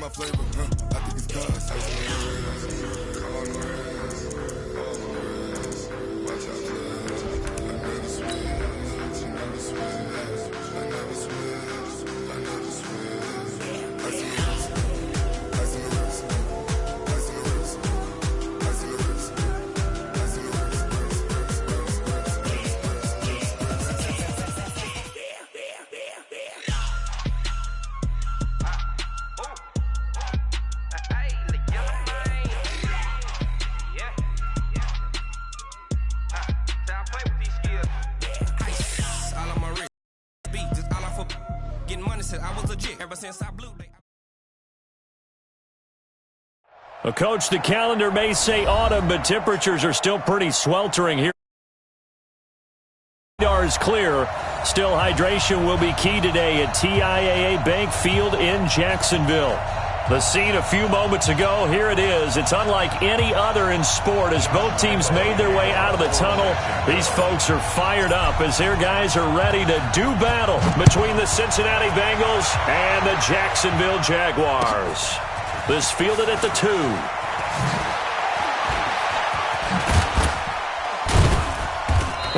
my flavor, I think it's cause. Ice on the wrist, all on the wrist, all on the wrist. Watch out, please. I never switch, I never switch, I never switch, I never switch. Ice on the wrist, ice on the wrist, ice on the wrist, ice on the wrist, ice on the wrist. Well, Coach, the calendar may say autumn, but temperatures are still pretty sweltering here. Radar is clear. Still, hydration will be key today at TIAA Bank Field in Jacksonville. The scene a few moments ago, here it is. It's unlike any other in sport as both teams made their way out of the tunnel. These folks are fired up as their guys are ready to do battle between the Cincinnati Bengals and the Jacksonville Jaguars. This fielded at the 2.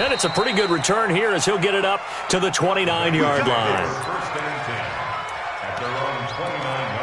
And it's a pretty good return here as he'll get it up to the 29-yard line. First and 10 at their own 29-yard line.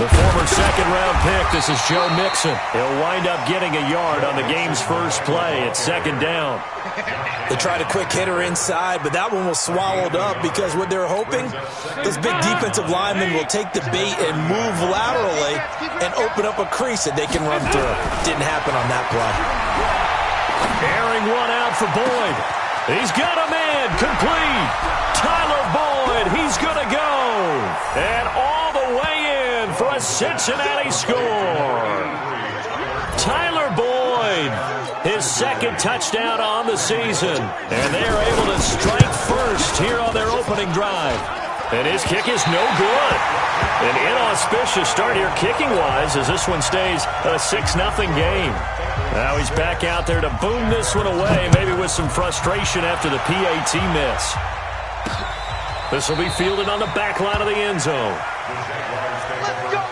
The former second-round pick, this is Joe Mixon. He'll wind up getting a yard on the game's first play. It's second down. They tried a quick hitter inside, but that one was swallowed up because what they're hoping, those big defensive linemen will take the bait and move laterally and open up a crease that they can run through. Didn't happen on that play. Airing one out for Boyd. He's got a man complete. Tyler Boyd, he's going to go. And all the way in for a Cincinnati score. Tyler Boyd, his second touchdown on the season. And they're able to strike first here on their opening drive. And his kick is no good. An inauspicious start here kicking-wise as this one stays a 6-0 game. Now he's back out there to boom this one away, maybe with some frustration after the PAT miss. This will be fielded on the back line of the end zone. Let's go,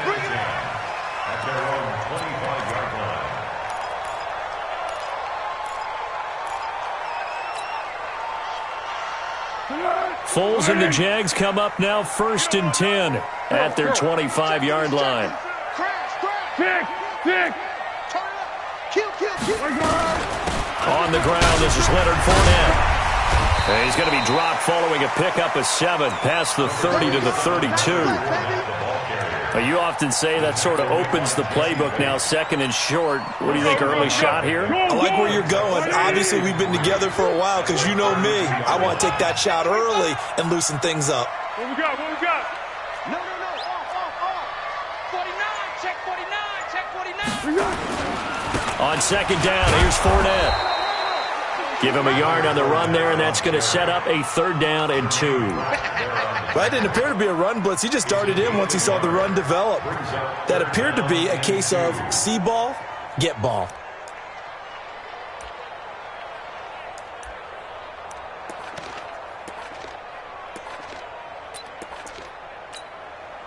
bring it at their own 25-yard line. Foles and the Jags come up now 1st and 10 at their 25-yard line. On the ground, this is Leonard Fournette. And he's going to be dropped following a pickup of 7 past the 30 to the 32. You often say that sort of opens the playbook now, 2nd and short. What do you think, early shot here? I like where you're going. Obviously, we've been together for a while because you know me. I want to take that shot early and loosen things up. What we got? No. Off. 49, check 49. On 2nd down, here's Fournette. Give him a yard on the run there, and that's going to set up a 3rd down and 2. That didn't appear to be a run blitz. He just darted in once he saw the run develop. That appeared to be a case of see ball, get ball.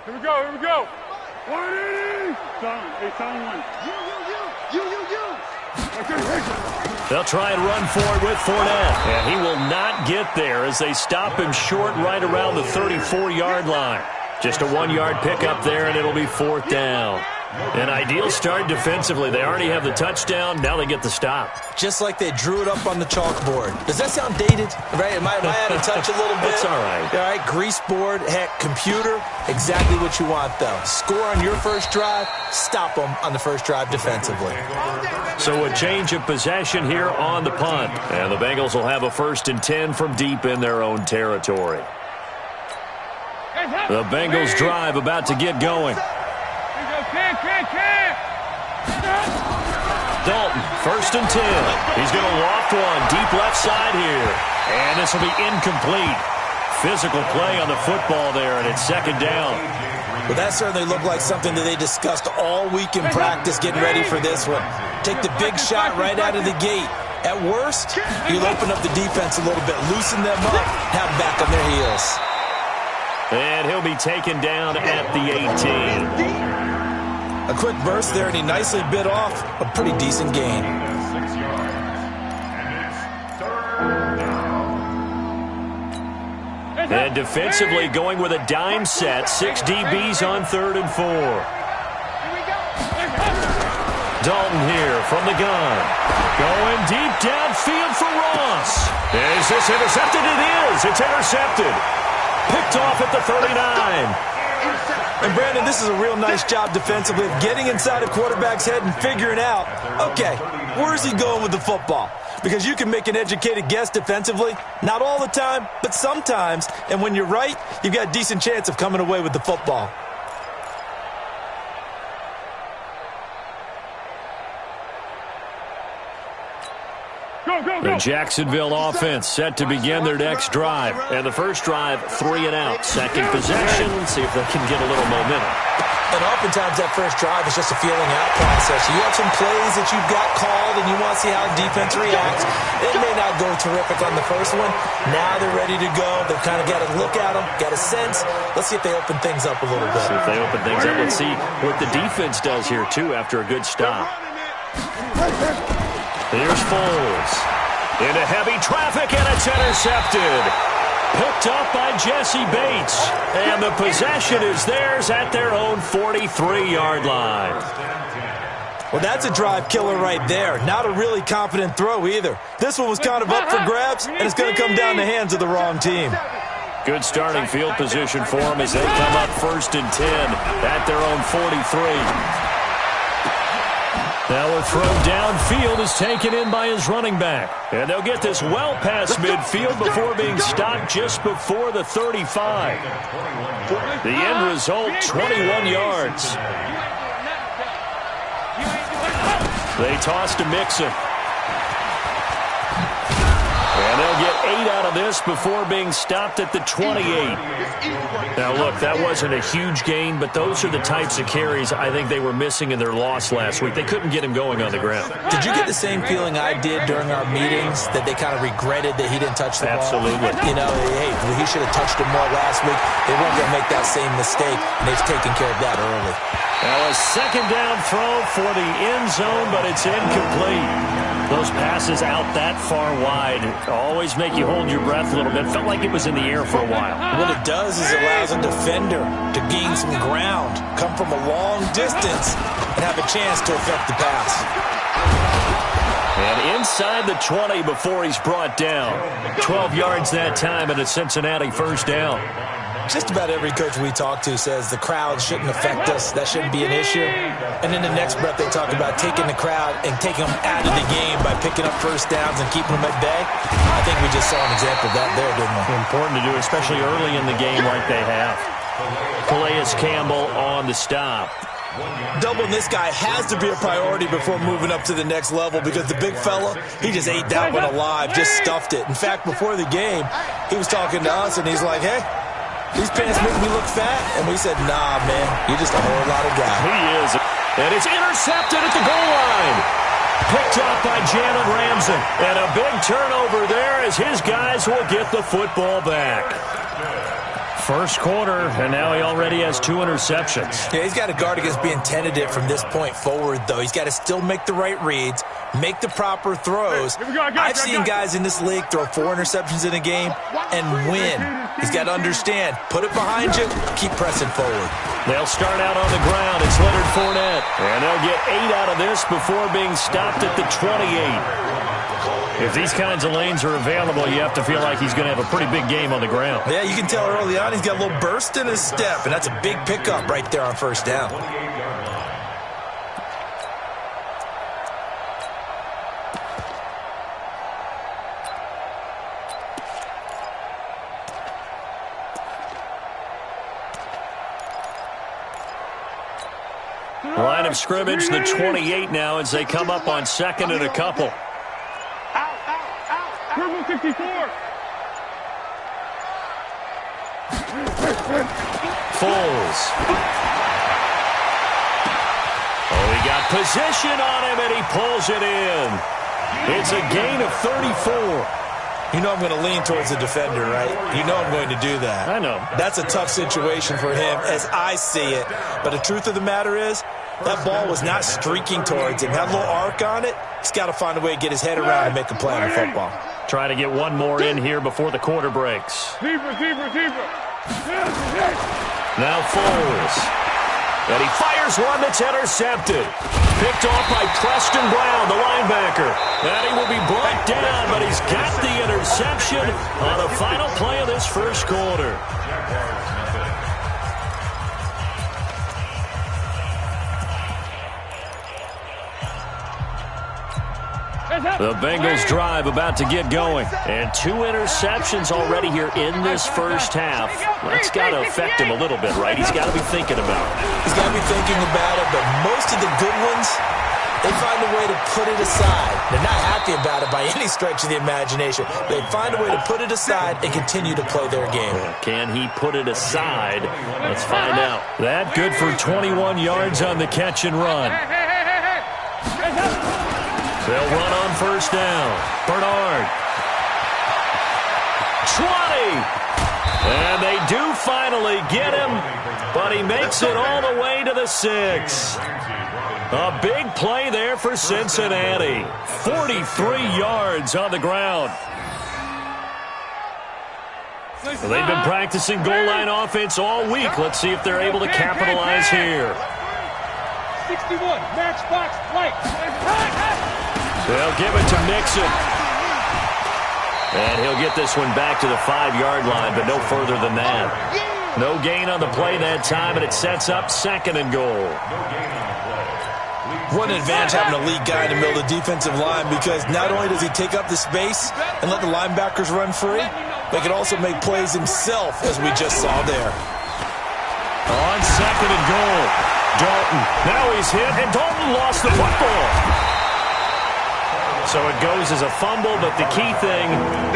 Here we go. 180. Someone. You. They'll try and run for it with Fournette. And he will not get there as they stop him short right around the 34-yard line. Just a 1-yard pickup there, and it'll be 4th down. An ideal start defensively. They already have the touchdown. Now they get the stop. Just like they drew it up on the chalkboard. Does that sound dated? Right? Am I out of touch a little bit? It's all right. All right, grease board, heck, computer, exactly what you want, though. Score on your first drive, stop them on the first drive defensively. So a change of possession here on the punt. And the Bengals will have a 1st and 10 from deep in their own territory. The Bengals drive about to get going. Dalton, 1st and 10. He's going to loft one deep left side here. And this will be incomplete. Physical play on the football there, and it's 2nd down. Well, that certainly looked like something that they discussed all week in practice getting ready for this one. Take the big shot right out of the gate. At worst, you'll open up the defense a little bit, loosen them up, have them back on their heels. And he'll be taken down at the 18. A quick burst there, and he nicely bit off a pretty decent gain. 6 yards. And it's 3rd down. And defensively going with a dime set, 6 DBs on 3rd and 4. Dalton here from the gun. Going deep downfield for Ross. Is this intercepted? It is. It's intercepted. Picked off at the 39. And, Brandon, this is a real nice job defensively of getting inside a quarterback's head and figuring out, okay, where's he going with the football? Because you can make an educated guess defensively, not all the time, but sometimes. And when you're right, you've got a decent chance of coming away with the football. The Jacksonville offense set to begin their next drive. And the first drive, 3 and out. Second possession. Let's see if they can get a little momentum. And oftentimes that first drive is just a feeling out process. You have some plays that you've got called and you want to see how defense reacts. It may not go terrific on the first one. Now they're ready to go. They've kind of got to look at them, got a sense. Let's see if they open things up a little bit. See if they open things up. Let's see what the defense does here, too, after a good stop. Here's Foles. Into heavy traffic, and it's intercepted. Picked up by Jesse Bates. And the possession is theirs at their own 43-yard line. Well, that's a drive killer right there. Not a really confident throw either. This one was kind of up for grabs, and it's going to come down the hands of the wrong team. Good starting field position for them as they come up 1st and 10 at their own 43. Now a throw downfield is taken in by his running back. And they'll get this well past midfield before being stopped just before the 35. The end result, 21 yards. They toss to Mixon. And they'll get 8 out of this before being stopped at the 28. Now, look, that wasn't a huge gain, but those are the types of carries I think they were missing in their loss last week. They couldn't get him going on the ground. Did you get the same feeling I did during our meetings, that they kind of regretted that he didn't touch the ball? Absolutely. You know, hey, he should have touched it more last week. They weren't going to make that same mistake, and they've taken care of that early. Now a 2nd down throw for the end zone, but it's incomplete. Those passes out that far wide always make you hold your breath a little bit. Felt like it was in the air for a while. What it does is it allows a defender to gain some ground, come from a long distance, and have a chance to affect the pass. And inside the 20 before he's brought down. 12 yards that time and a Cincinnati 1st down. Just about every coach we talk to says the crowd shouldn't affect us. That shouldn't be an issue. And in the next breath, they talk about taking the crowd and taking them out of the game by picking up 1st downs and keeping them at bay. I think we just saw an example of that there, didn't we? Important to do, especially early in the game like they have. Calais Campbell on the stop. Doubling this guy has to be a priority before moving up to the next level, because the big fella, he just ate that one alive, just stuffed it. In fact, before the game, he was talking to us, and he's like, hey, these pants make me look fat. And we said, nah, man, you're just a whole lot of guy. He is. And it's intercepted at the goal line. Picked up by Jalen Ramsey. And a big turnover there as his guys will get the football back. First quarter, and now he already has 2 interceptions. Yeah, he's got to guard against being tentative from this point forward, though. He's got to still make the right reads, make the proper throws. I've seen guys in this league throw 4 interceptions in a game and win. He's got to understand, put it behind you, keep pressing forward. They'll start out on the ground. It's Leonard Fournette. And they'll get 8 out of this before being stopped at the 28. If these kinds of lanes are available, you have to feel like he's going to have a pretty big game on the ground. Yeah, you can tell early on he's got a little burst in his step, and that's a big pickup right there on 1st down. Line of of scrimmage, the 28 now, as they come up on second and a couple. Purple 64. Foles. Oh, he got position on him, and he pulls it in. It's a gain of 34. You know I'm going to lean towards the defender, right? You know I'm going to do that. I know. That's a tough situation for him as I see it. But the truth of the matter is, that ball was not streaking towards him. That little arc on it, he's got to find a way to get his head around and make a play on the football. Try to get one more in here before the quarter breaks. Zebra. Now Foles. And he fires one that's intercepted. Picked off by Preston Brown, the linebacker. And he will be brought down, but he's got the interception on the final play of this first quarter. The Bengals drive about to get going. And 2 interceptions already here in this first half. That's got to affect him a little bit, right? He's got to be thinking about it. He's got to be thinking about it, but most of the good ones, they find a way to put it aside. They're not happy about it by any stretch of the imagination. They find a way to put it aside and continue to play their game. Can he put it aside? Let's find out. That good for 21 yards on the catch and run. They'll run on first down. Bernard. 20. And they do finally get him, but he makes it all the way to the 6. A big play there for Cincinnati. 43 yards on the ground. Well, they've been practicing goal line offense all week. Let's see if they're able to capitalize here. 61, matchbox, light. They'll give it to Mixon. And he'll get this one back to the 5-yard line, but no further than that. No gain on the play that time, and it sets up second and goal. What an advantage having a lead guy in the middle of the defensive line, because not only does he take up the space and let the linebackers run free, but he can also make plays himself, as we just saw there. On second and goal, Dalton. Now he's hit, and Dalton lost the football. So it goes as a fumble, but the key thing,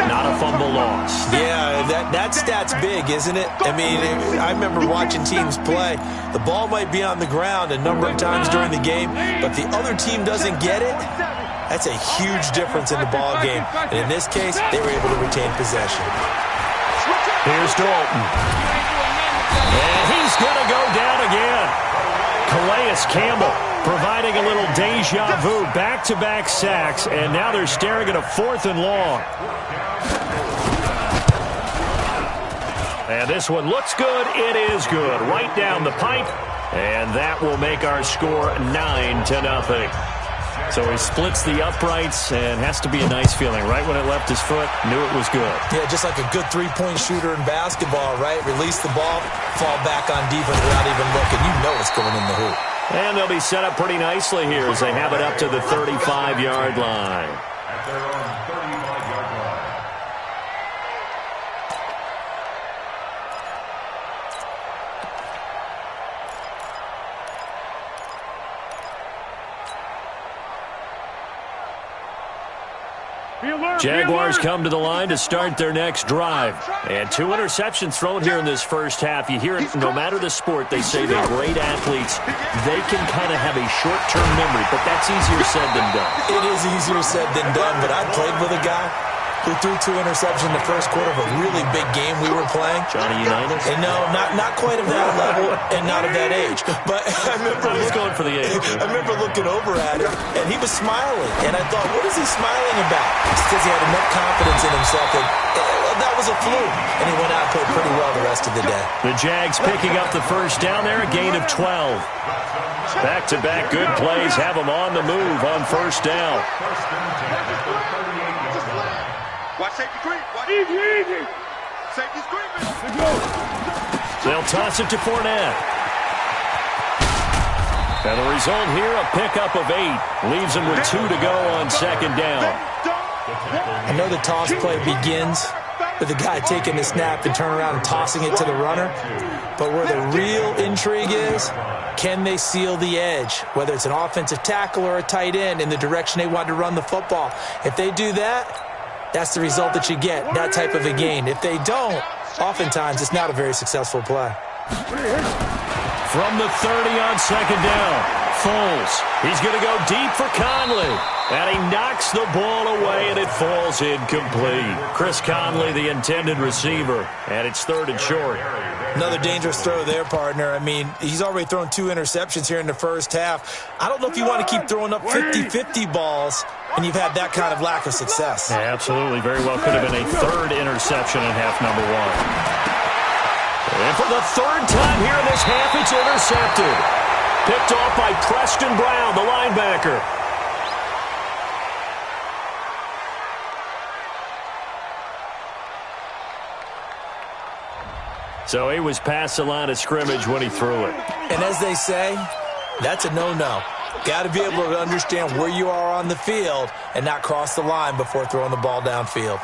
not a fumble loss. Yeah, that stat's big, isn't it? I mean, I remember watching teams play. The ball might be on the ground a number of times during the game, but the other team doesn't get it. That's a huge difference in the ball game. And in this case, they were able to retain possession. Here's Dalton. And he's going to go down again. Calais Campbell providing a little deja vu. Back-to-back sacks, and now they're staring at a 4th and long. And this one looks good. It is good. Right down the pipe. And that will make our score 9-0. So he splits the uprights, and has to be a nice feeling. Right when it left his foot, knew it was good. Yeah, just like a good three-point shooter in basketball, right? Release the ball, fall back on defense without even looking. You know it's going in the hoop. And they'll be set up pretty nicely here as they have it up to the 35-yard line. At their own 35-yard line. Jaguars come to the line to start their next drive. And 2 interceptions thrown here in this first half. You hear it, no matter the sport, they say they're great athletes. They can kind of have a short-term memory, but that's easier said than done. It is easier said than done, but I played with a guy who threw 2 interceptions in the first quarter of a really big game we were playing. Johnny Unitas? And no, not quite of that level and not of that age. But I remember He's going for the age. I remember looking over at him, and he was smiling. And I thought, what is he smiling about? It's because he had enough confidence in himself that that was a fluke. And he went out and played pretty well the rest of the day. The Jags picking up the first down there, a gain of 12. Back-to-back good plays have them on the move on first down. Watch safety creep. Easy. Safety's creeping. Let's go. They'll toss it to Fournette. And the result here, a pickup of 8. Leaves them with 2 to go on second down. I know the toss play begins with the guy taking the snap and turning around and tossing it to the runner. But where the real intrigue is, can they seal the edge, whether it's an offensive tackle or a tight end, in the direction they want to run the football? If they do that, that's the result that you get, that type of a gain. If they don't, oftentimes it's not a very successful play. From the 30 on second down, Foles. He's going to go deep for Conley. And he knocks the ball away, and it falls incomplete. Chris Conley, the intended receiver, and it's 3rd and short. Another dangerous throw there, partner. I mean, he's already thrown 2 interceptions here in the first half. I don't know if you want to keep throwing up 50-50 balls, and you've had that kind of lack of success. Yeah, absolutely. Very well could have been a 3rd interception in half number 1. And for the 3rd time here in this half, it's intercepted. Picked off by Preston Brown, the linebacker. So he was past the line of scrimmage when he threw it. And as they say, that's a no-no. Got to be able to understand where you are on the field and not cross the line before throwing the ball downfield.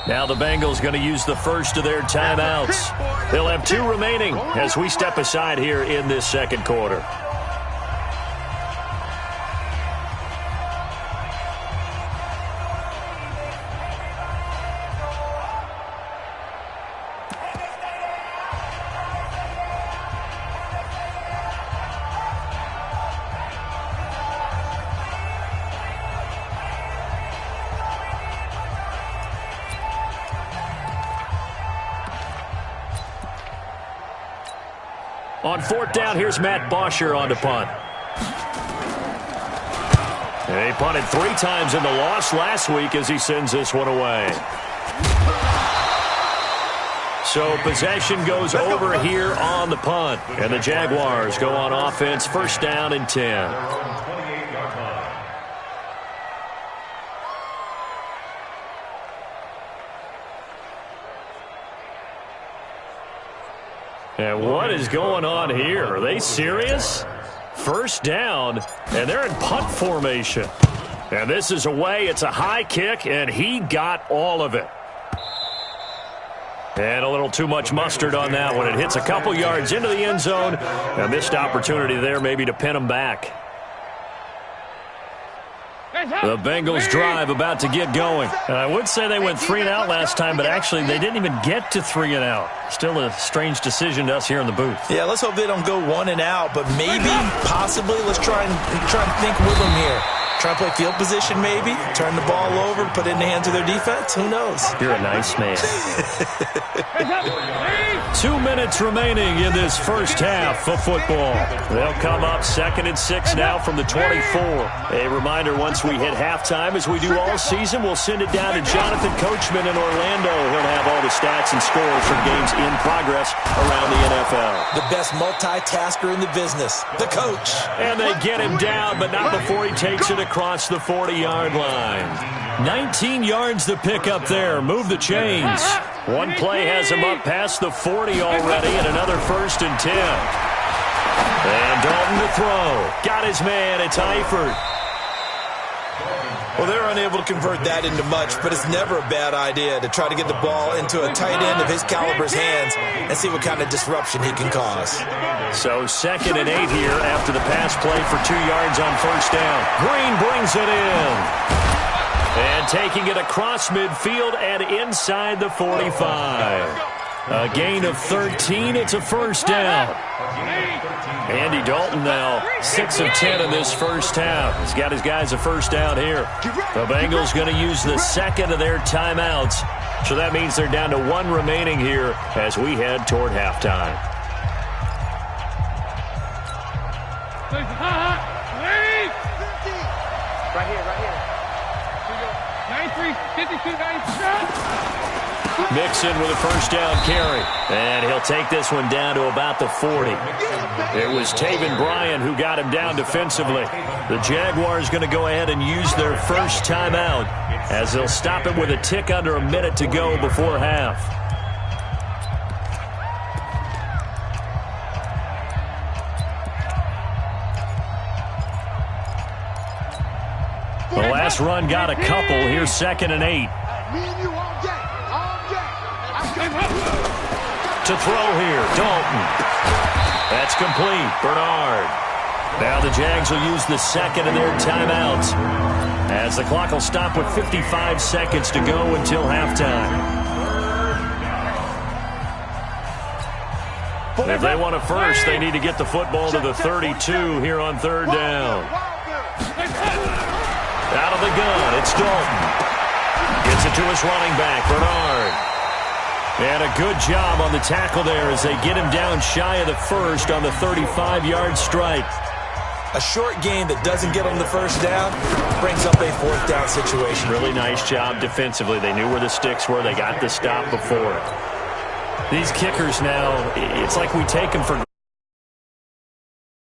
Now the Bengals going to use the first of their timeouts. They'll have 2 remaining as we step aside here in this second quarter. On 4th down, here's Matt Bosher on to punt. And he punted 3 times in the loss last week as he sends this one away. So possession goes over here on the punt. And the Jaguars go on offense, 1st down and 10. And what is going on here? Are they serious? 1st down, and they're in punt formation. And this is away. It's a high kick, and he got all of it. And a little too much mustard on that one. It hits a couple yards into the end zone. A missed opportunity there maybe to pin him back. The Bengals drive about to get going. And I would say they went 3 and out last time, but actually they didn't even get to 3 and out. Still a strange decision to us here in the booth. Yeah, let's hope they don't go 1 and out, but maybe, possibly, let's try and think with them here. Try and play field position maybe, turn the ball over, put it in the hands of their defense. Who knows? You're a nice man. 2 minutes remaining in this first half of football. They'll come up 2nd and 6 now from the 24. A reminder, once we hit halftime, as we do all season, we'll send it down to Jonathan Coachman in Orlando. He'll have all the stats and scores from games in progress around the NFL. The best multitasker in the business, the coach. And they get him down, but not before he takes it across the 40-yard line. 19 yards to pick up there. Move the chains. One play has him up past the 40 already, and another 1st and 10. And Dalton to throw. Got his man. It's Eifert. Well, they're unable to convert that into much, but it's never a bad idea to try to get the ball into a tight end of his caliber's hands and see what kind of disruption he can cause. So 2nd and 8 here after the pass play for 2 yards on 1st down. Green brings it in. And taking it across midfield and inside the 45. A gain of 13. It's a 1st down. Andy Dalton now 6 of 10 in this first half. He's got his guys a 1st down here. The Bengals going to use the 2nd of their timeouts. So that means they're down to 1 remaining here as we head toward halftime. Right here. 93, 52, Mixon with a 1st down carry. And he'll take this one down to about the 40. It was Taven Bryan who got him down defensively. The Jaguars going to go ahead and use their 1st timeout as they'll stop it with a tick under a minute to go before half. The last Last run got a couple. Here's 2nd and 8. To throw here, Dalton. That's complete. Bernard. Now the Jags will use the second of their timeouts, as the clock will stop with 55 seconds to go until halftime. If they want a first, they need to get the football to the 32 here on 3rd down. Out of the gun, it's Dalton. Gets it to his running back, Bernard. And a good job on the tackle there as they get him down shy of the first on the 35-yard strike. A short game that doesn't get them the first down brings up a 4th down situation. Really nice job defensively. They knew where the sticks were. They got the stop before. These kickers now, it's like we take them for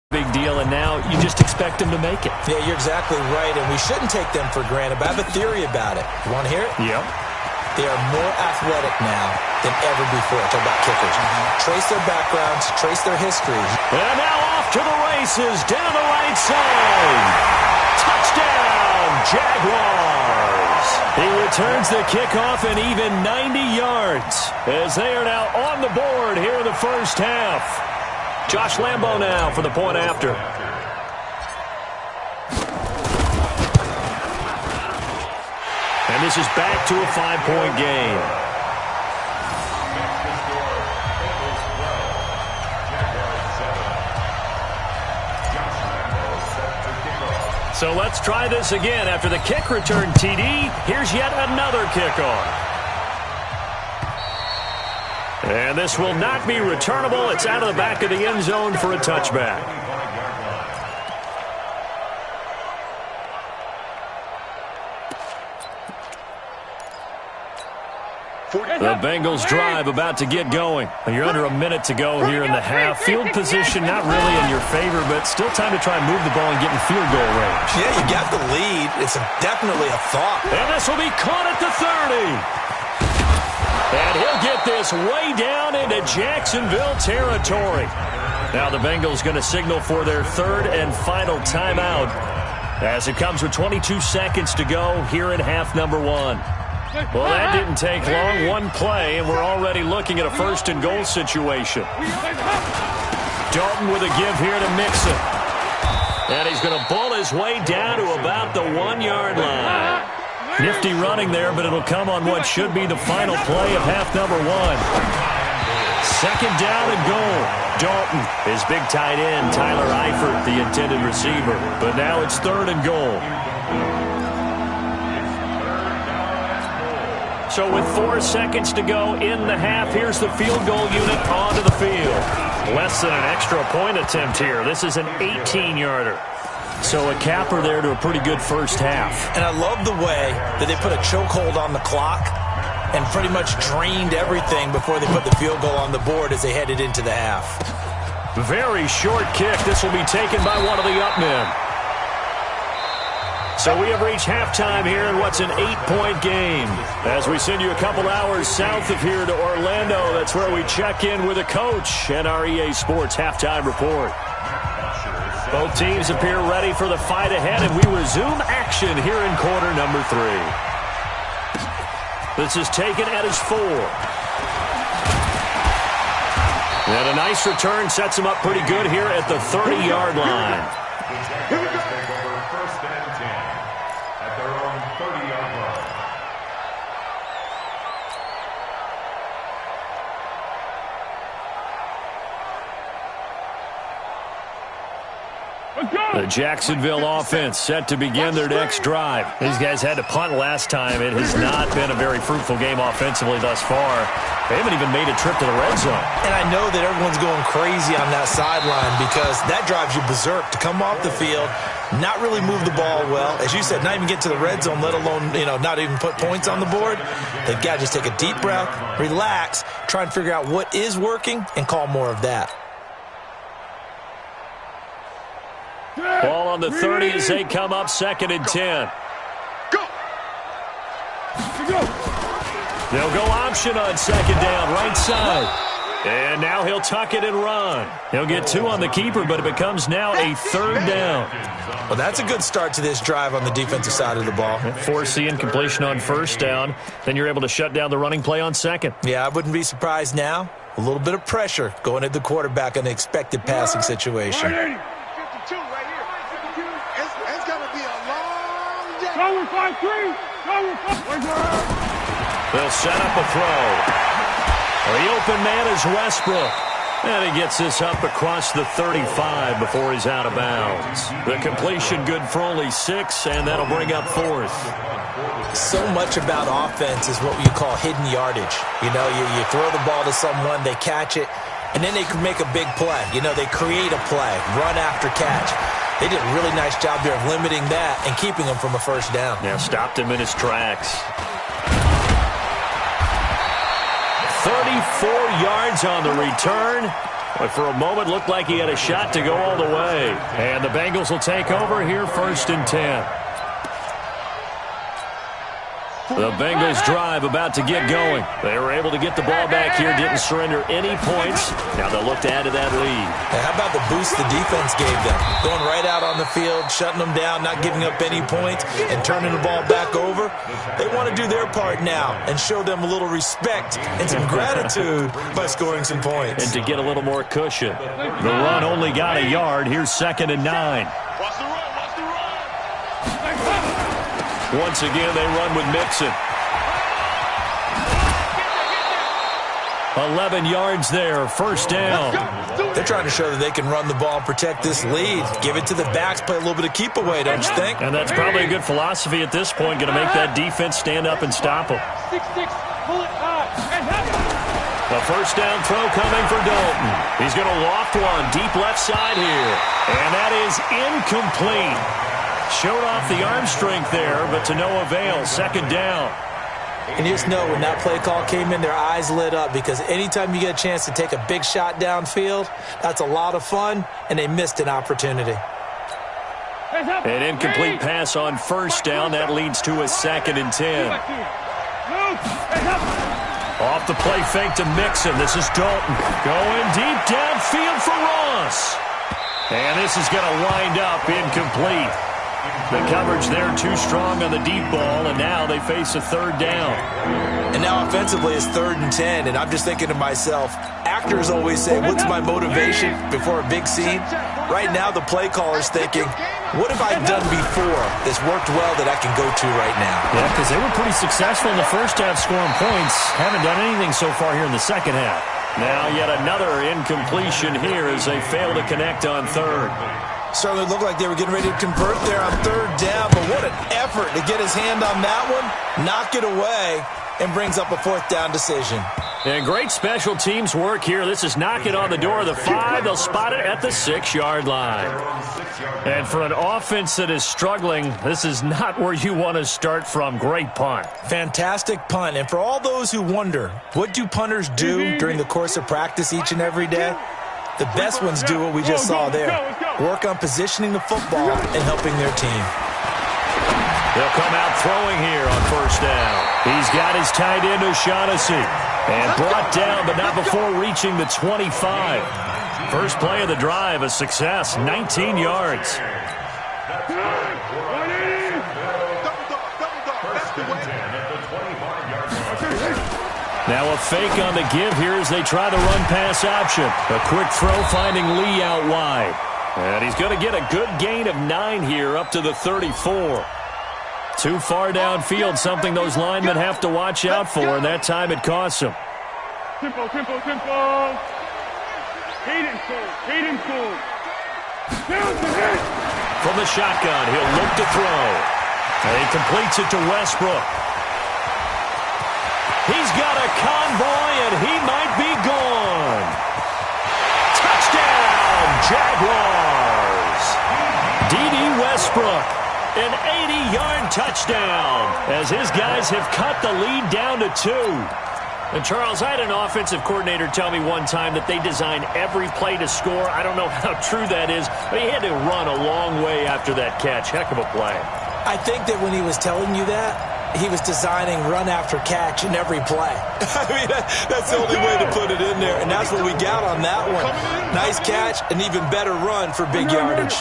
big deal, and now you just expect them to make it. Yeah, you're exactly right, and we shouldn't take them for granted, but I have a theory about it. You want to hear it? Yep. They are more athletic now than ever before. Talk about kickers. Trace their backgrounds, trace their history. And now off to the races, down the right side. Touchdown, Jaguars. He returns the kickoff an even 90 yards as they are now on the board here in the first half. Josh Lambo now for the point after. And this is back to a 5-point game. So let's try this again. After the kick return TD, here's yet another kickoff. And this will not be returnable. It's out of the back of the end zone for a touchback. The Bengals drive about to get going. You're under a minute to go here in the half. Field position not really in your favor, but still time to try and move the ball and get in field goal range. Yeah, you got the lead. It's definitely a thought. And this will be caught at the 30. And he'll get this way down into Jacksonville territory. Now the Bengals going to signal for their 3rd and final timeout as it comes with 22 seconds to go here in half number 1. Well, that didn't take long. One play, and we're already looking at a 1st and goal situation. Dalton with a give here to Mixon. And he's going to bull his way down to about the 1-yard line. Nifty running there, but it'll come on what should be the final play of half number 1. 2nd down and goal. Dalton, his big tight end, Tyler Eifert, the intended receiver. But now it's 3rd and goal. So with 4 seconds to go in the half, here's the field goal unit onto the field. Less than an extra point attempt here. This is an 18-yarder. So a capper there to a pretty good first half. And I love the way that they put a chokehold on the clock and pretty much drained everything before they put the field goal on the board as they headed into the half. Very short kick. This will be taken by one of the up men. So we have reached halftime here in what's an 8-point game. As we send you a couple hours south of here to Orlando, that's where we check in with a coach and our EA Sports halftime report. Both teams appear ready for the fight ahead, and we resume action here in quarter number 3. This is taken at his 4. And a nice return sets him up pretty good here at the 30-yard line. Here we go. Take over 1st and 10 at their own 30-yard line. The Jacksonville offense set to begin their next drive. These guys had to punt last time. It has not been a very fruitful game offensively thus far. They haven't even made a trip to the red zone. And I know that everyone's going crazy on that sideline because that drives you berserk to come off the field, not really move the ball well. As you said, not even get to the red zone, let alone, not even put points on the board. They've got to just take a deep breath, relax, try and figure out what is working, and call more of that. Ball on the 30 as they come up 2nd and 10. Go! They'll go option on 2nd down, right side. And now he'll tuck it and run. He'll get 2 on the keeper, but it becomes now a 3rd down. Well, that's a good start to this drive on the defensive side of the ball. Force the incompletion on 1st down. Then you're able to shut down the running play on 2nd. Yeah, I wouldn't be surprised now. A little bit of pressure going at the quarterback in an expected passing situation. 52 right here. 52. It's going to be a long day. Go with 5-3. Go with 5-3. They'll set up a throw. The open man is Westbrook. And he gets this up across the 35 before he's out of bounds. The completion good for only 6, and that'll bring up 4th. So much about offense is what you call hidden yardage. You know, you throw the ball to someone, they catch it, and then they can make a big play. You know, they create a play, run after catch. They did a really nice job there of limiting that and keeping him from a 1st down. Yeah, stopped him in his tracks. 34 yards on the return. But for a moment, looked like he had a shot to go all the way. And the Bengals will take over here 1st and 10. The Bengals drive about to get going. They were able to get the ball back here, didn't surrender any points. Now they'll look to add to that lead. And how about the boost the defense gave them? Going right out on the field, shutting them down, not giving up any points, and turning the ball back over. They want to do their part now and show them a little respect and some gratitude by scoring some points. And to get a little more cushion. The run only got a yard. Here's 2nd and 9. Watch the run. Watch the run. Once again, they run with Mixon. 11 yards there, 1st down. They're trying to show that they can run the ball and protect this lead. Give it to the backs, play a little bit of keep away, don't you think? And that's probably a good philosophy at this point, going to make that defense stand up and stop them. 6-6, pull it high, and have it. The 1st down throw coming for Dalton. He's going to loft one deep left side here. And that is incomplete. Showed off the arm strength there, but to no avail. 2nd down. And you just know when that play call came in, their eyes lit up because anytime you get a chance to take a big shot downfield, that's a lot of fun, and they missed an opportunity. An incomplete pass on 1st down. That leads to a 2nd and 10. Off the play fake to Mixon. This is Dalton going deep downfield for Ross. And this is going to wind up incomplete. The coverage there too strong on the deep ball, and now they face a 3rd down. And now offensively it's 3rd and 10, and I'm just thinking to myself, actors always say, what's my motivation before a big scene? Right now the play caller's thinking, what have I done before that's worked well that I can go to right now? Yeah, because they were pretty successful in the 1st half scoring points. Haven't done anything so far here in the 2nd half. Now yet another incompletion here as they fail to connect on 3rd. Certainly looked like they were getting ready to convert there on 3rd down, but what an effort to get his hand on that one, knock it away, and brings up a 4th down decision. And great special teams work here. This is knocking on the door of the 5. They'll spot it at the 6-yard line. And for an offense that is struggling, this is not where you want to start from. Great punt. Fantastic punt. And for all those who wonder, what do punters do during the course of practice each and every day? The best ones do what we just saw there. Work on positioning the football and helping their team. They'll come out throwing here on 1st down. He's got his tight end O'Shaughnessy. And brought down, but not before reaching the 25. First play of the drive, a success, 19 yards. Now a fake on the give here as they try the run-pass option. A quick throw finding Lee out wide. And he's going to get a good gain of 9 here up to the 34. Too far downfield, something those linemen have to watch out for, and that time it costs them. Tempo, tempo, tempo. Hayden Cole. Down to hit. From the shotgun, he'll look to throw. And he completes it to Westbrook. He's got a convoy, and he might be gone. Touchdown, Jaguars. D.D. Westbrook, an 80-yard touchdown, as his guys have cut the lead down to 2. And, Charles, I had an offensive coordinator tell me one time that they design every play to score. I don't know how true that is, but he had to run a long way after that catch. Heck of a play. I think that when he was telling you that, he was designing run after catch in every play. I mean, that's the only way to put it in there, and that's what we got on that one. Nice catch, an even better run for big yardage.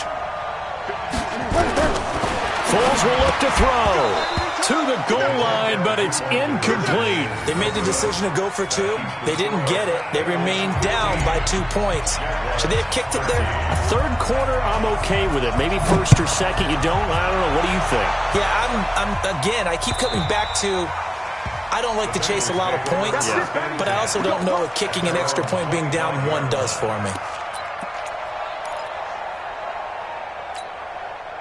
Foles will look to throw to the goal line, but it's incomplete. They made the decision to go for two. They didn't get it. They remained down by 2 points. Should they have kicked it there? Third quarter, I'm okay with it. Maybe first or second, you don't. I don't know. What do you think? Yeah, again, I keep coming back to I don't like to chase a lot of points, but I also don't know what kicking an extra point being down 1 does for me.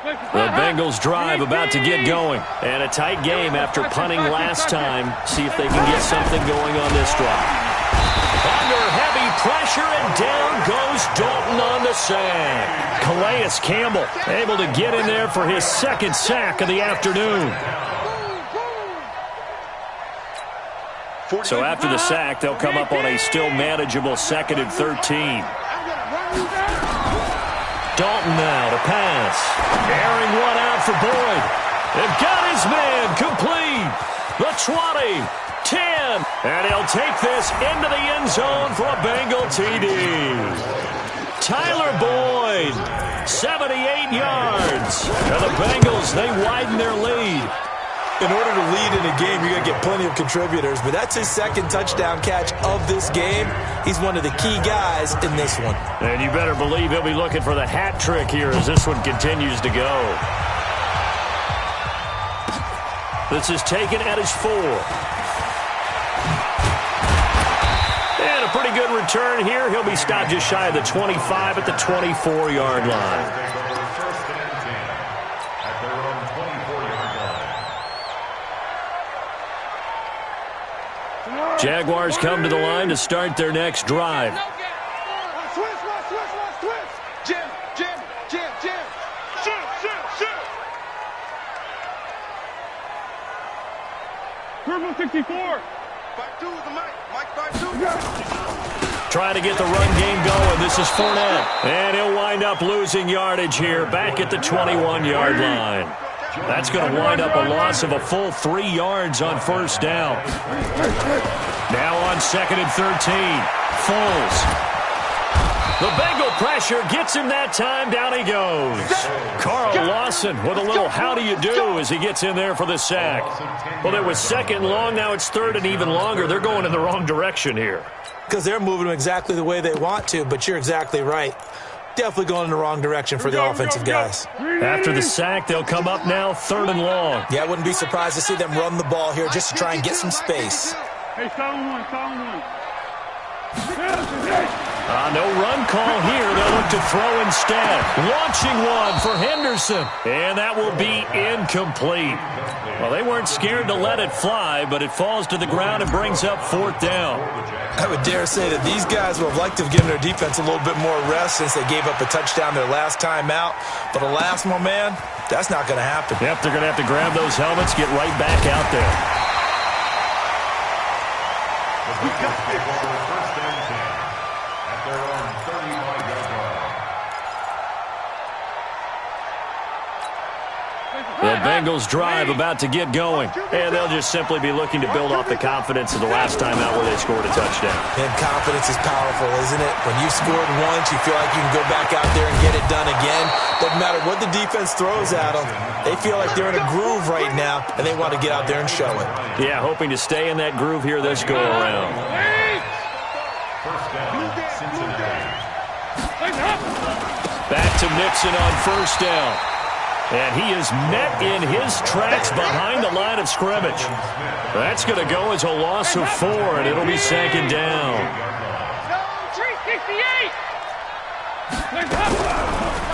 The Bengals drive about to get going. And a tight game after punting last time. See if they can get something going on this drive. Under heavy pressure, and down goes Dalton on the sack. Calais Campbell able to get in there for his second sack of the afternoon. So after the sack, they'll come up on a still manageable 2nd and 13. Dalton now to pass. Airing one out for Boyd. They've got his man complete. The 20, 10, and he'll take this into the end zone for a Bengal TD. Tyler Boyd, 78 yards. And the Bengals, they widen their lead. In order to lead in a game, you're going to get plenty of contributors, but that's his second touchdown catch of this game. He's one of the key guys in this one. And you better believe he'll be looking for the hat trick here as this one continues to go. This is taken at his 4. And a pretty good return here. He'll be stopped just shy of the 25 at the 24-yard line. Jaguars come to the line to start their next drive. Turbo 64. Trying to get the run game going. This is Fournette. And he'll wind up losing yardage here back at the 21-yard line. That's going to wind up a loss of a full 3 yards on first down. Now on 2nd and 13. Foles. The Bengal pressure gets him that time. Down he goes. Carl Lawson with a little how do you do as he gets in there for the sack. Well, it was 2nd and long. Now it's 3rd and even longer. They're going in the wrong direction here. Because they're moving them exactly the way they want to, but you're exactly right. Definitely going in the wrong direction for the offensive guys. After the sack, they'll come up now 3rd and long. Yeah, I wouldn't be surprised to see them run the ball here just to try and get some space. Hey, sound one. No run call here. They'll look to throw instead. Launching one for Henderson. And that will be incomplete. Well, they weren't scared to let it fly, but it falls to the ground and brings up 4th down. I would dare say that these guys would have liked to have given their defense a little bit more rest since they gave up a touchdown their last time out. But alas, my man, that's not going to happen. Yep, they're going to have to grab those helmets, get right back out there. First and 10 at their own 35-yard line. The Bengals drive about to get going. And they'll just simply be looking to build off the confidence of the last time out where they scored a touchdown. And confidence is powerful, isn't it? When you scored once, you feel like you can go back out there and get it done again. Doesn't matter what the defense throws at them. They feel like they're in a groove right now, and they want to get out there and show it. Yeah, hoping to stay in that groove here this go-around. First down, Cincinnati. Back to Mixon on first down. And he is met in his tracks behind the line of scrimmage. That's going to go as a loss of 4, and it'll be 2nd down.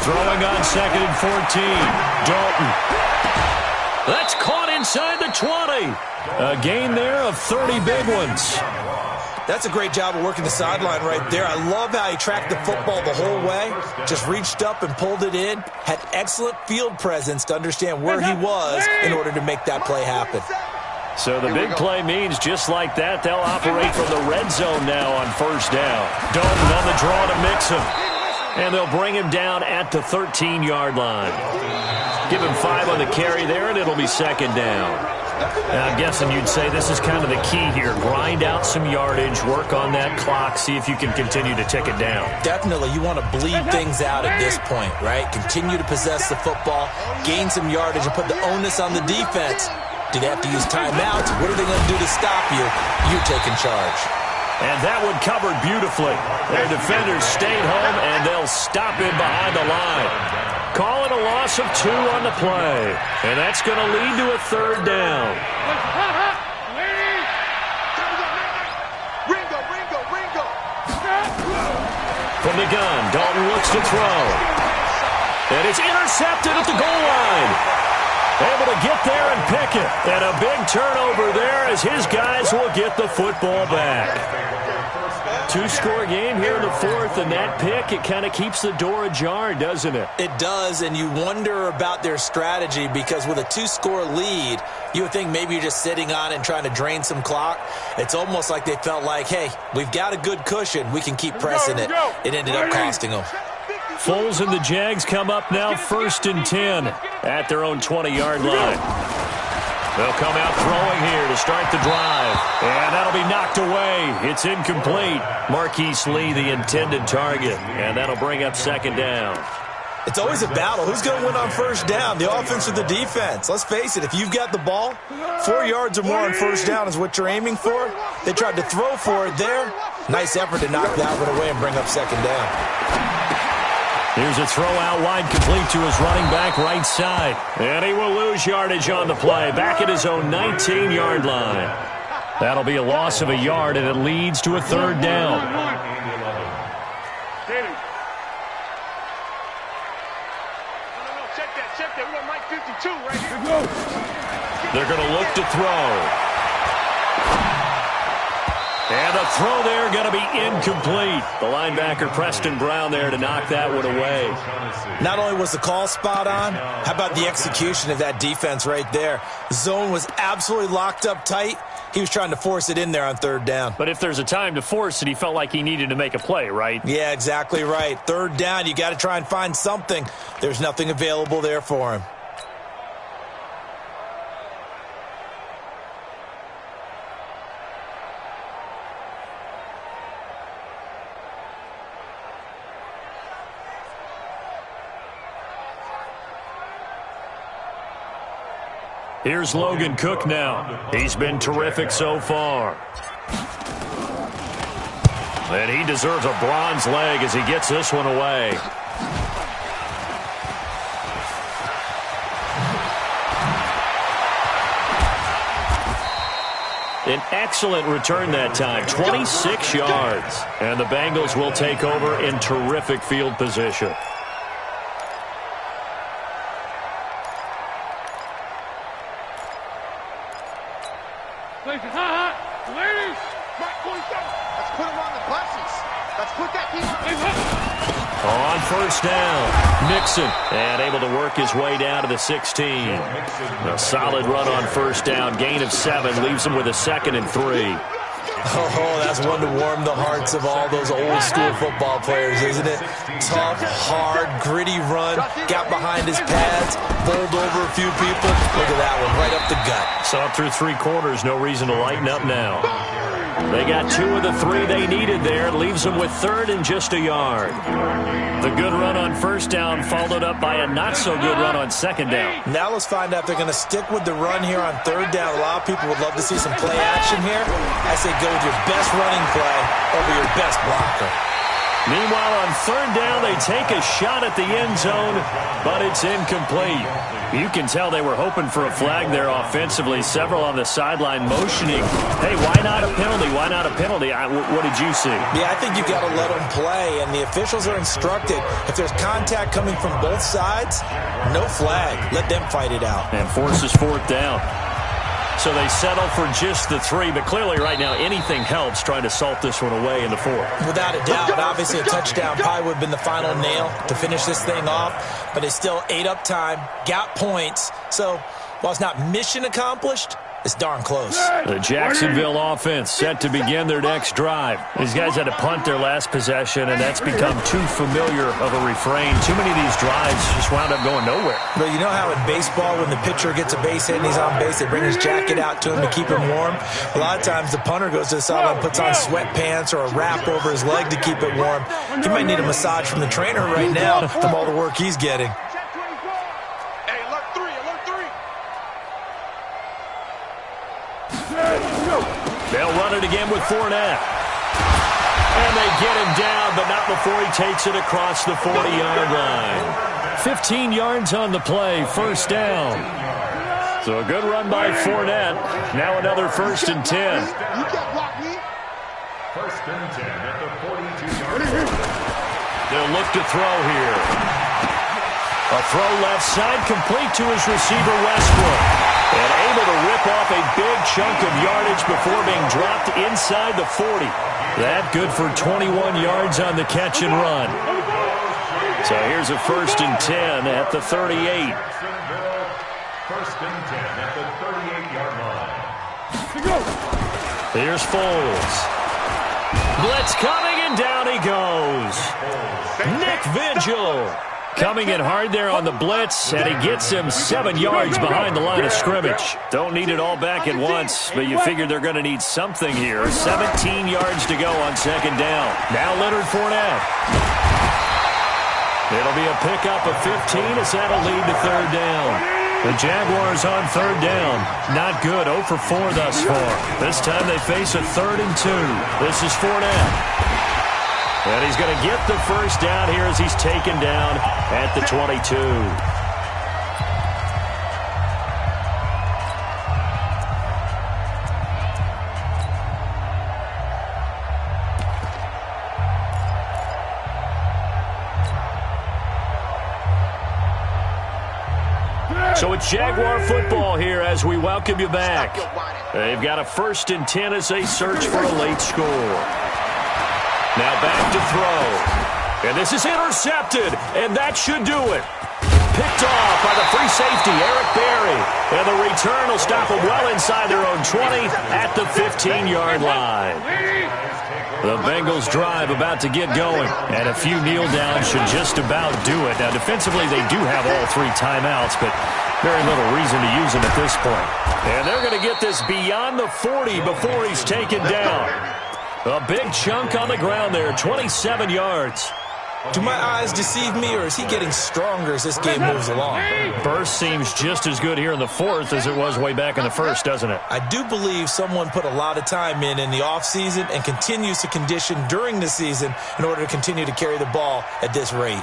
Throwing on 2nd and 14. Dalton. That's caught inside the 20. A gain there of 30 big ones. That's a great job of working the sideline right there. I love how he tracked the football the whole way. Just reached up and pulled it in. Had excellent field presence to understand where he was in order to make that play happen. So the big play means just like that, they'll operate from the red zone now on first down. Dalton on the draw to Mixon. And they'll bring him down at the 13-yard line. Give him 5 on the carry there, and it'll be second down. Now, I'm guessing you'd say this is kind of the key here. Grind out some yardage, work on that clock, see if you can continue to tick it down. Definitely. You want to bleed things out at this point, right? Continue to possess the football, gain some yardage, and put the onus on the defense. Do they have to use timeouts? What are they going to do to stop you? You're taking charge. And that one covered beautifully. Their defenders stayed home, and they'll stop him behind the line. Call it a loss of 2 on the play. And that's going to lead to a third down. Ringo. From the gun, Dalton looks to throw. And it's intercepted at the goal line. Able to get there and pick it. And a big turnover there as his guys will get the football back. 2-score game here in the fourth, and that pick, it kind of keeps the door ajar, doesn't it? It does, and you wonder about their strategy because with a 2-score lead, you would think maybe you're just sitting on it and trying to drain some clock. It's almost like they felt like, hey, we've got a good cushion. We can keep pressing it. It ended up costing them. Foles and the Jags come up now 1st and 10 at their own 20-yard line. They'll come out throwing here to start the drive. And that'll be knocked away. It's incomplete. Marquise Lee, the intended target. And that'll bring up second down. It's always a battle. Who's going to win on first down, the offense or the defense? Let's face it, if you've got the ball, 4 yards or more on first down is what you're aiming for. They tried to throw for it there. Nice effort to knock that one away and bring up second down. Here's a throw out wide, complete to his running back right side. And he will lose yardage on the play, back at his own 19-yard line. That'll be a loss of a yard, and it leads to a third down. Check that. We got Mike 52 right here. They're going to look to throw. And the throw there going to be incomplete. The linebacker, Preston Brown, there to knock that one away. Not only was the call spot on, how about the execution of that defense right there? Zone was absolutely locked up tight. He was trying to force it in there on third down. But if there's a time to force it, he felt like he needed to make a play, right? Yeah, exactly right. Third down, you got to try and find something. There's nothing available there for him. Here's Logan Cook now. He's been terrific so far. And he deserves a bronze leg as he gets this one away. An excellent return that time, 26 yards. And the Bengals will take over in terrific field position. Ladies! Let's put him on the buses. Let's put that team on first down, Mixon, and able to work his way down to the 16. A solid run on first down, gain of 7, leaves him with a 2nd and 3. Oh, that's one to warm the hearts of all those old-school football players, isn't it? Tough, hard, gritty run, got behind his pads, bowled over a few people. Look at that one, right up the gut. Saw it through 3 quarters, no reason to lighten up now. They got 2 of the 3 they needed there, leaves them with 3rd and just a yard. The good run on first down followed up by a not-so-good run on second down. Now let's find out if they're going to stick with the run here on third down. A lot of people would love to see some play action here. I say go with your best running play over your best blocker. Meanwhile, on third down, they take a shot at the end zone, but it's incomplete. You can tell they were hoping for a flag there offensively. Several on the sideline motioning, hey, why not a penalty? Why not a penalty? What did you see? Yeah, I think you've got to let them play, and the officials are instructed, if there's contact coming from both sides, no flag. Let them fight it out. And forces fourth down. So they settle for just the 3, but clearly right now anything helps trying to salt this one away in the 4th. Without a doubt, obviously a touchdown probably would have been the final nail to finish this thing off, but it's still ate up time, got points. So while it's not mission accomplished, It's darn close. The Jacksonville offense set to begin their next drive. These guys had to punt their last possession, and that's become too familiar of a refrain. Too many of these drives just wound up going nowhere. But you know how in baseball, when the pitcher gets a base hit and he's on base, they bring his jacket out to him to keep him warm? A lot of times the punter goes to the sideline, puts on sweatpants or a wrap over his leg to keep it warm. He might need a massage from the trainer right now from all the work he's getting. Hey, alert 3, alert 3. They'll run it again with Fournette. And they get him down, but not before he takes it across the 40-yard line. 15 yards on the play, first down. So a good run by Fournette. Now another 1st and 10. You can't block me. 1st and 10 at the 42-yard line. They'll look to throw here. A throw left side, complete to his receiver, Westbrook. And able to rip off a big chunk of yardage before being dropped inside the 40. That good for 21 yards on the catch and run. So here's a 1st and 10 at the 38. 1st and 10 at the 38-yard line. Here's Foles. Blitz coming, and down he goes. Nick Vigil coming in hard there on the blitz, and he gets him 7 yards behind the line of scrimmage. Don't need it all back at once, but you figure they're going to need something here. 17 yards to go on 2nd down. Now Leonard Fournette. It'll be a pickup of 15 as that'll lead to 3rd down. The Jaguars on 3rd down. Not good, 0 for 4 thus far. This time they face a 3rd and 2. This is Fournette. And he's going to get the 1st down here as he's taken down at the 22. So it's Jaguar football here as we welcome you back. They've got a 1st and 10 as they search for a late score. Now back to throw. And this is intercepted, and that should do it. Picked off by the free safety, Eric Berry. And the return will stop them well inside their own 20 at the 15-yard line. The Bengals drive about to get going, and a few kneel downs should just about do it. Now, defensively, they do have all 3 timeouts, but very little reason to use them at this point. And they're going to get this beyond the 40 before he's taken down. A big chunk on the ground there, 27 yards. Do my eyes deceive me, or is he getting stronger as this game moves along? Burst seems just as good here in the 4th as it was way back in the 1st, doesn't it? I do believe someone put a lot of time in the offseason and continues to condition during the season in order to continue to carry the ball at this rate.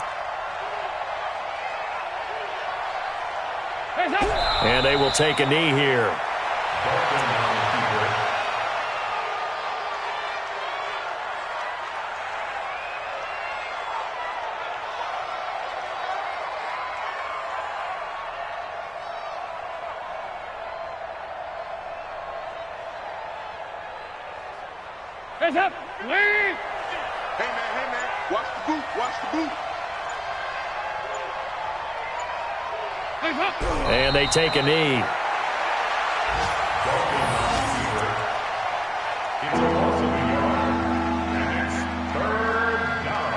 And they will take a knee here. Hands up! Lead! Hey, man, watch the boot, watch the boot. Hands up! And they take a knee. It's a loss of a yard, and it's 3rd down.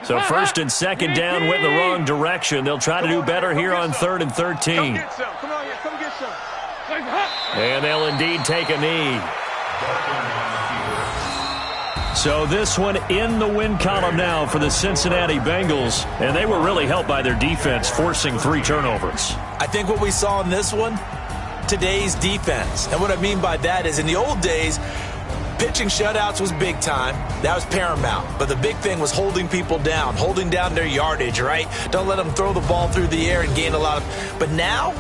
So 1st and 2nd down went in the wrong direction. They'll try to do better here on 3rd and 13. Come get some, come on here, come get some. And they'll indeed take a knee. So this one in the win column now for the Cincinnati Bengals. And they were really helped by their defense, forcing 3 turnovers. I think what we saw in this one, today's defense. And what I mean by that is in the old days, pitching shutouts was big time. That was paramount. But the big thing was holding people down, holding down their yardage, right? Don't let them throw the ball through the air and gain a lot of... But now,